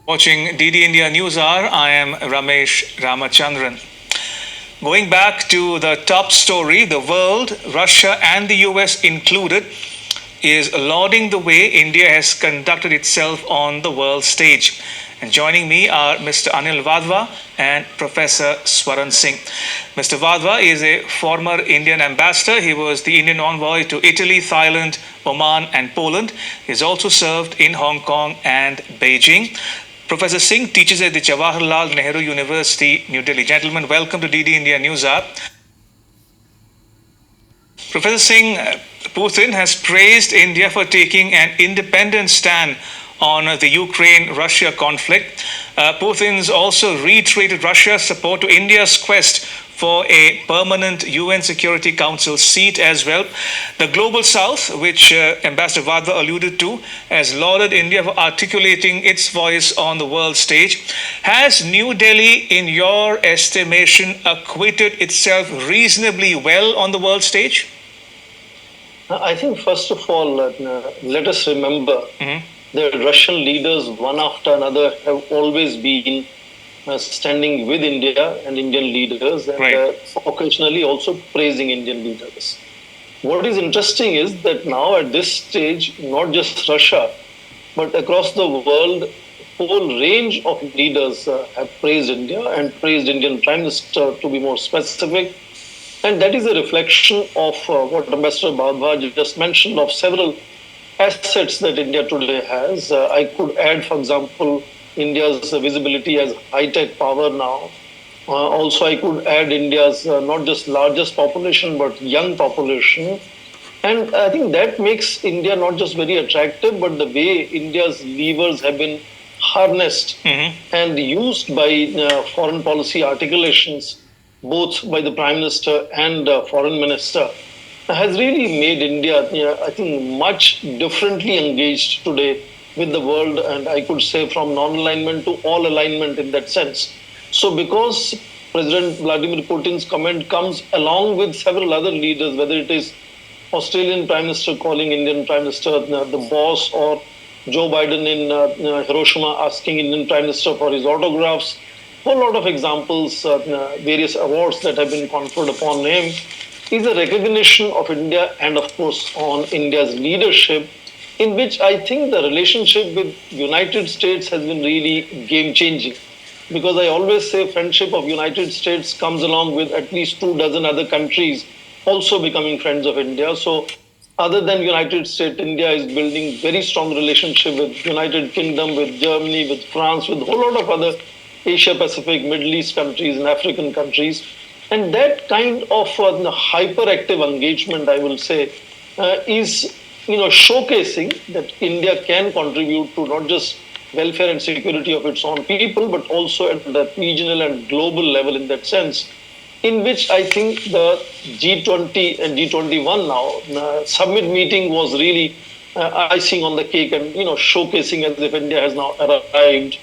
Watching DD India News Hour, I am Ramesh Ramachandran. Going back to the top story, the world, Russia and the US included, is lauding the way India has conducted itself on the world stage. And joining me are Mr. Anil Vadva and Professor Swaran Singh. Mr. Vadva is a former Indian ambassador. He was the Indian envoy to Italy, Thailand, Oman, and Poland. He's also served in Hong Kong and Beijing. Professor Singh teaches at the Jawaharlal Nehru University, New Delhi. Gentlemen, welcome to DD India News Hour. Professor Singh, Putin has praised India for taking an independent stand on the Ukraine-Russia conflict. Putin's also reiterated Russia's support to India's quest for a permanent UN Security Council seat as well. The Global South, which Ambassador Vadva alluded to, has lauded India for articulating its voice on the world stage. Has New Delhi, in your estimation, acquitted itself reasonably well on the world stage? I think, first of all, let us remember that Russian leaders, one after another, have always been standing with India and Indian leaders, and occasionally also praising Indian leaders. What is interesting is that now at this stage, not just Russia, but across the world, whole range of leaders have praised India and praised Indian Prime Minister, to be more specific. And that is a reflection of what Ambassador Vadva just mentioned, of several assets that India today has. I could add, for example, India's visibility as high-tech power now. Also, I could add India's not just largest population, but young population. And I think that makes India not just very attractive, but the way India's levers have been harnessed and used by foreign policy articulations, both by the Prime Minister and Foreign Minister, has really made India, I think, much differently engaged today with the world, and I could say from non-alignment to all alignment in that sense. So because President Vladimir Putin's comment comes along with several other leaders, whether it is Australian Prime Minister calling Indian Prime Minister the boss, or Joe Biden in Hiroshima asking Indian Prime Minister for his autographs, a whole lot of examples, various awards that have been conferred upon him, is a recognition of India and, of course, on India's leadership, in which I think the relationship with United States has been really game-changing. Because I always say friendship of United States comes along with at least 24 other countries also becoming friends of India. So other than United States, India is building very strong relationship with United Kingdom, with Germany, with France, with a whole lot of other Asia-Pacific, Middle East countries and African countries. And that kind of hyperactive engagement, I will say, is showcasing that India can contribute to not just welfare and security of its own people, but also at the regional and global level in that sense, in which I think the G20 and G21 now summit meeting was really icing on the cake and showcasing as if India has now arrived.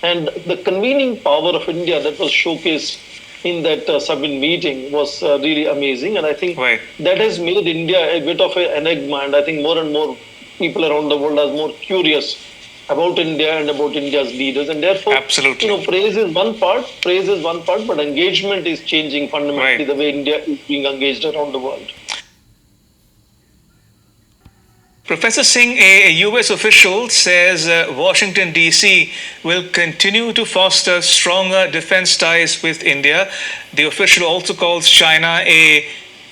And the convening power of India that was showcased in that summit meeting was really amazing. And I think that has made India a bit of an enigma. And I think more and more people around the world are more curious about India and about India's leaders. And therefore, praise is one part, but engagement is changing fundamentally the way India is being engaged around the world. Professor Singh, a US official, says Washington, D.C. will continue to foster stronger defense ties with India. The official also calls China a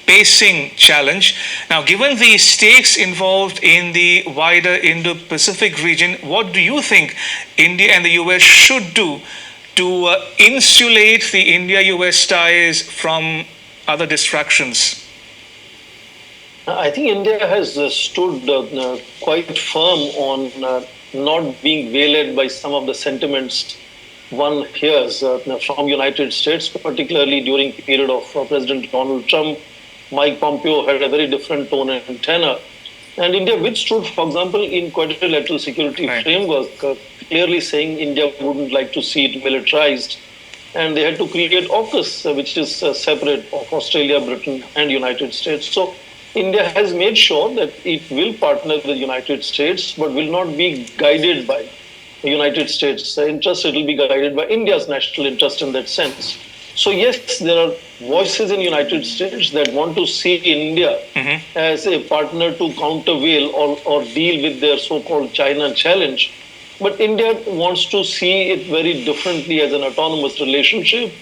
pacing challenge. Now, given the stakes involved in the wider Indo-Pacific region, what do you think India and the US should do to insulate the India-US ties from other distractions? I think India has stood quite firm on not being waylaid by some of the sentiments one hears from United States, particularly during the period of President Donald Trump. Mike Pompeo had a very different tone and tenor. And India withstood, for example, in quadrilateral security framework, clearly saying India wouldn't like to see it militarized. And they had to create AUKUS, which is separate of Australia, Britain, and United States. So India has made sure that it will partner with the United States, but will not be guided by United States interest. It will be guided by India's national interest in that sense. So yes, there are voices in United States that want to see India as a partner to countervail or deal with their so-called China challenge. But India wants to see it very differently as an autonomous relationship.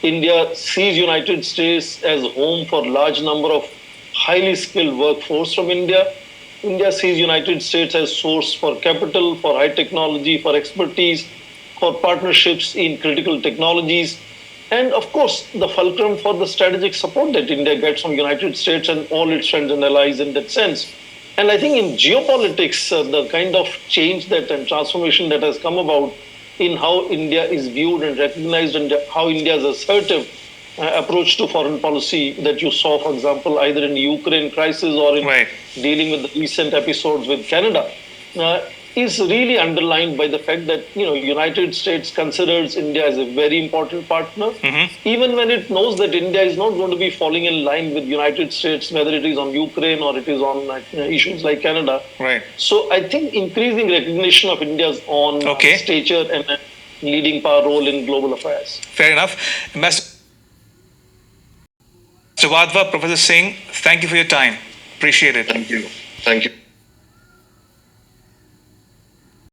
India sees United States as home for large number of highly skilled workforce from India. India sees United States as source for capital, for high technology, for expertise, for partnerships in critical technologies, and of course the fulcrum for the strategic support that India gets from United States and all its friends and allies in that sense. And I think in geopolitics, the kind of change that and transformation that has come about in how India is viewed and recognized and how India's assertive approach to foreign policy that you saw, for example, either in the Ukraine crisis or in dealing with the recent episodes with Canada, is really underlined by the fact that United States considers India as a very important partner, even when it knows that India is not going to be falling in line with United States, whether it is on Ukraine or it is on issues like Canada. Right. So I think increasing recognition of India's own stature and leading power role in global affairs. Fair enough. Mr. Wadhwa, Professor Singh, thank you for your time. Appreciate it. Thank you. Thank you.